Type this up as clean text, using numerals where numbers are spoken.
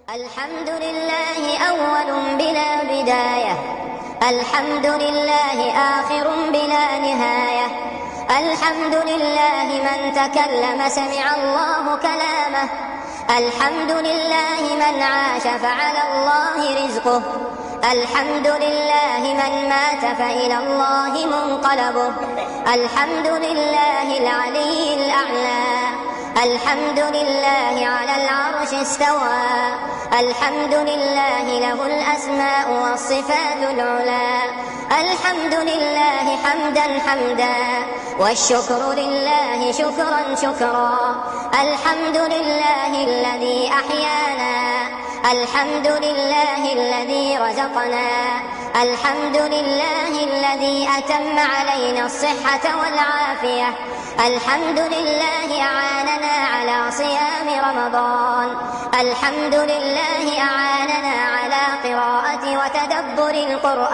الحمد لله أول بلا بداية، الحمد لله آخر بلا نهاية، الحمد لله من تكلم سمع الله كلامه، الحمد لله من عاش فعلى الله رزقه، الحمد لله من مات فإلى الله منقلبه، الحمد لله العلي الأعلى، الحمد لله على العرش استوى، الحمد لله له الأسماء والصفات العلى، الحمد لله حمدا حمدا، والشكر لله شكرا شكرا، الحمد لله الذي أحيانا، الحمد لله الذي رزقنا، الحمد لله الذي أتم علينا الصحة والعافية، الحمد لله أعاننا على صيام رمضان، الحمد لله أعاننا على قراءة وتدبر القرآن.